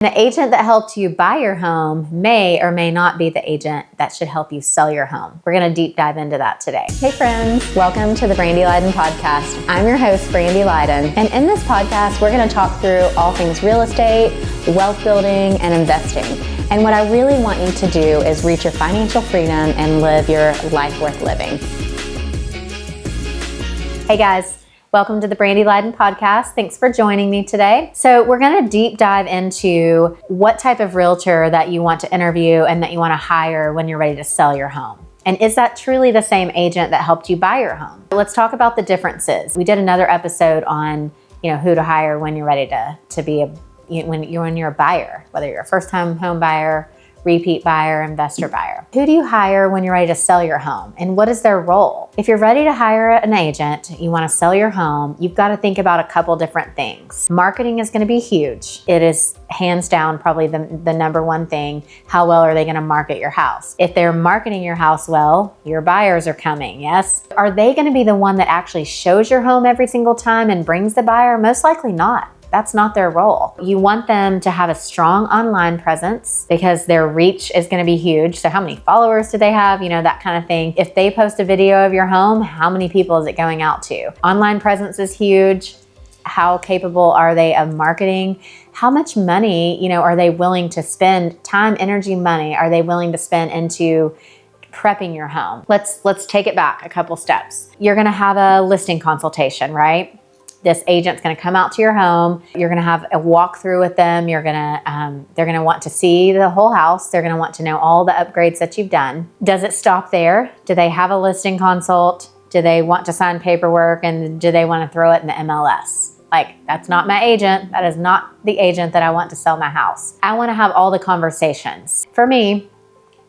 The agent that helped you buy your home may or may not be the agent that should help you sell your home. We're going to deep dive into that today. Hey friends, welcome to the Brandy Lydon Podcast. I'm your host, Brandy Lydon, and in this podcast, we're going to talk through all things real estate, wealth building, and investing. And what I really want you to do is reach your financial freedom and live your life worth living. Hey guys. Welcome to the Brandy Lydon Podcast. Thanks for joining me today. So we're going to deep dive into what type of realtor that you want to interview and that you want to hire when you're ready to sell your home. And is that truly the same agent that helped you buy your home? Let's talk about the differences. We did another episode on, who to hire when you're ready to be when you're a buyer, whether you're a first-time home buyer, repeat buyer, investor buyer. Who do you hire when you're ready to sell your home? And what is their role? If you're ready to hire an agent, you want to sell your home, you've got to think about a couple different things. Marketing is going to be huge. It is hands down probably the number one thing. How well are they going to market your house? If they're marketing your house well, your buyers are coming, yes? Are they going to be the one that actually shows your home every single time and brings the buyer? Most likely not. That's not their role. You want them to have a strong online presence because their reach is going to be huge. So how many followers do they have? That kind of thing. If they post a video of your home, how many people is it going out to? Online presence is huge. How capable are they of marketing? How much money, are they willing to spend? Time, energy, money are they willing to spend into prepping your home? Let's take it back a couple steps. You're going to have a listing consultation, right? This agent's going to come out to your home. You're going to have a walkthrough with them. They're going to want to see the whole house. They're going to want to know all the upgrades that you've done. Does it stop there? Do they have a listing consult? Do they want to sign paperwork? And do they want to throw it in the MLS? That's not my agent. That is not the agent that I want to sell my house. I want to have all the conversations. For me,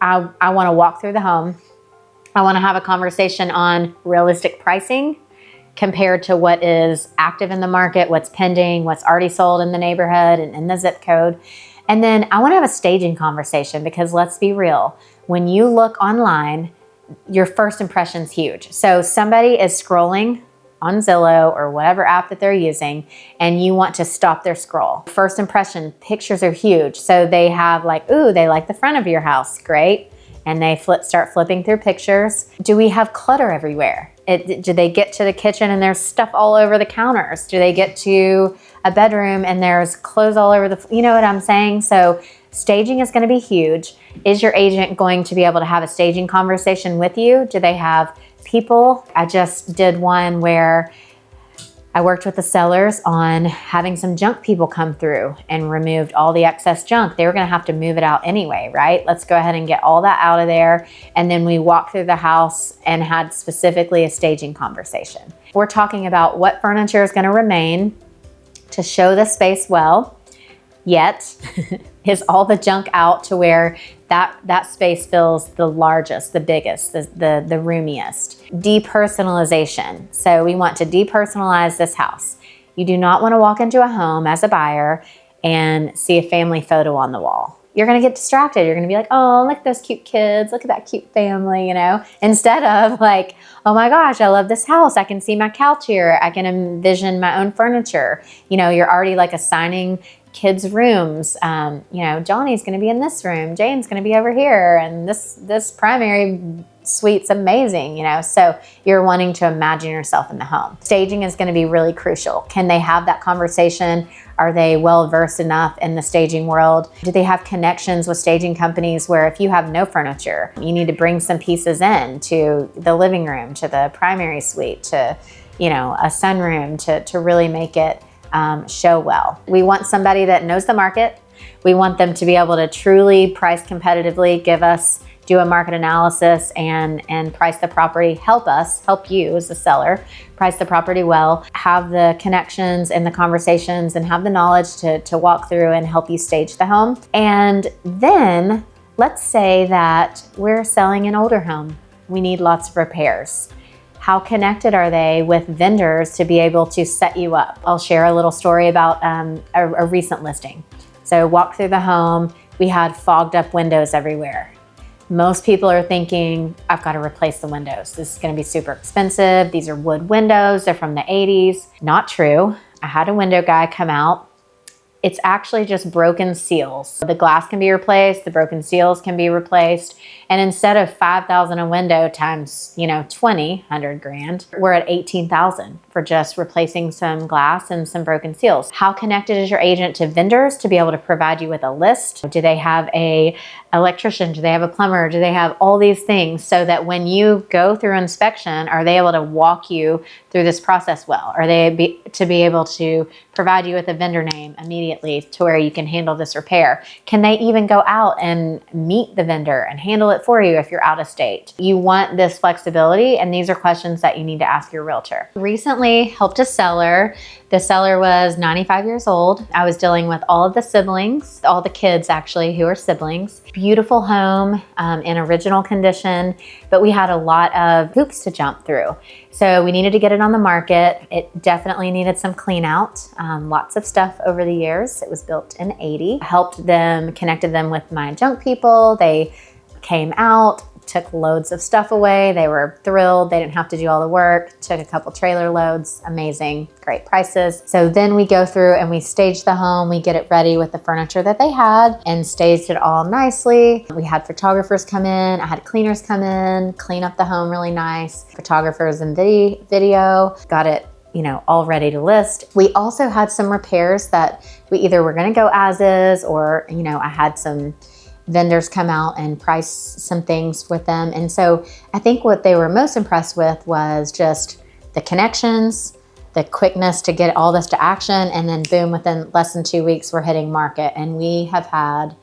I want to walk through the home. I want to have a conversation on realistic pricing compared to what is active in the market, what's pending, what's already sold in the neighborhood and in the zip code. And then I want to have a staging conversation because let's be real, when you look online, your first impression's huge. So somebody is scrolling on Zillow or whatever app that they're using, and you want to stop their scroll. First impression, pictures are huge. So they have they like the front of your house, great. And they start flipping through pictures. Do we have clutter everywhere? Do they get to the kitchen and there's stuff all over the counters? Do they get to a bedroom and there's clothes all over you know what I'm saying? So staging is going to be huge. Is your agent going to be able to have a staging conversation with you? Do they have people? I just did one where I worked with the sellers on having some junk people come through and removed all the excess junk. They were going to have to move it out anyway, right? Let's go ahead and get all that out of there. And then we walked through the house and had specifically a staging conversation. We're talking about what furniture is going to remain to show the space well, yet is all the junk out to where that space feels the largest, the biggest, the roomiest. Depersonalization. So we want to depersonalize this house. You do not want to walk into a home as a buyer and see a family photo on the wall. You're going to get distracted. You're going to be like, oh, look at those cute kids. Look at that cute family, instead of oh my gosh, I love this house. I can see my couch here. I can envision my own furniture. You're already assigning kids' rooms. Johnny's going to be in this room. Jane's going to be over here. And this primary suite's amazing, So you're wanting to imagine yourself in the home. Staging is going to be really crucial. Can they have that conversation? Are they well-versed enough in the staging world? Do they have connections with staging companies where if you have no furniture, you need to bring some pieces in to the living room, to the primary suite, to, a sunroom to really make it show well. We want somebody that knows the market. We want them to be able to truly price competitively, do a market analysis and price the property, help you as the seller, price the property well, have the connections and the conversations and have the knowledge to walk through and help you stage the home. And then let's say that we're selling an older home. We need lots of repairs. How connected are they with vendors to be able to set you up? I'll share a little story about a recent listing. So walk through the home, we had fogged up windows everywhere. Most people are thinking, I've got to replace the windows. This is going to be super expensive. These are wood windows. They're from the 80s. Not true. I had a window guy come out, it's actually just broken seals. The glass can be replaced, the broken seals can be replaced. And instead of $5,000 a window times, 100 grand, we're at 18,000 for just replacing some glass and some broken seals. How connected is your agent to vendors to be able to provide you with a list? Do they have a electrician? Do they have a plumber? Do they have all these things so that when you go through inspection, are they able to walk you through this process well? Are they to be able to provide you with a vendor name immediately to where you can handle this repair? Can they even go out and meet the vendor and handle it for you if you're out of state? You want this flexibility, and these are questions that you need to ask your realtor. Recently helped a seller. The seller was 95 years old. I was dealing with all of the siblings, all the kids actually who are siblings. Beautiful home in original condition, but we had a lot of hoops to jump through. So we needed to get it on the market. It definitely needed some clean out, lots of stuff over the years. It was built in '80. Helped them, connected them with my junk people. They came out, took loads of stuff away. They were thrilled. They didn't have to do all the work. Took a couple trailer loads. Amazing, great prices. So then we go through and we stage the home. We get it ready with the furniture that they had and staged it all nicely. We had photographers come in. I had cleaners come in, clean up the home really nice. Photographers and video. Got it, all ready to list. We also had some repairs that we either were going to go as is, or, I had some vendors come out and price some things with them. And so I think what they were most impressed with was just the connections, the quickness to get all this to action. And then boom, within less than 2 weeks, we're hitting market. And we have had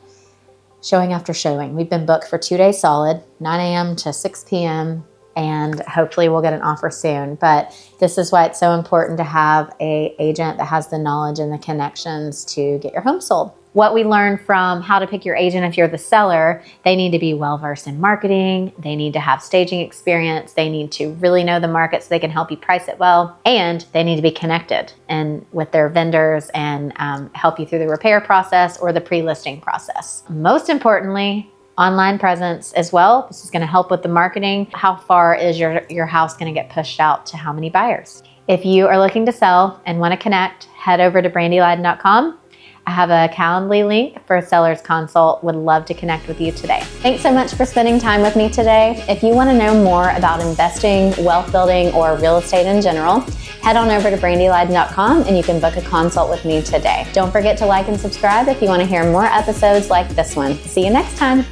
showing after showing. We've been booked for 2 days solid, 9 a.m. to 6 p.m. And hopefully we'll get an offer soon. But this is why it's so important to have an agent that has the knowledge and the connections to get your home sold. What we learned from how to pick your agent if you're the seller, they need to be well-versed in marketing. They need to have staging experience. They need to really know the market so they can help you price it well. And they need to be connected and with their vendors and help you through the repair process or the pre-listing process. Most importantly, online presence as well. This is going to help with the marketing. How far is your house going to get pushed out to how many buyers? If you are looking to sell and want to connect, head over to brandylydon.com. I have a Calendly link for a seller's consult. Would love to connect with you today. Thanks so much for spending time with me today. If you want to know more about investing, wealth building, or real estate in general, head on over to brandylydon.com and you can book a consult with me today. Don't forget to like and subscribe if you want to hear more episodes like this one. See you next time.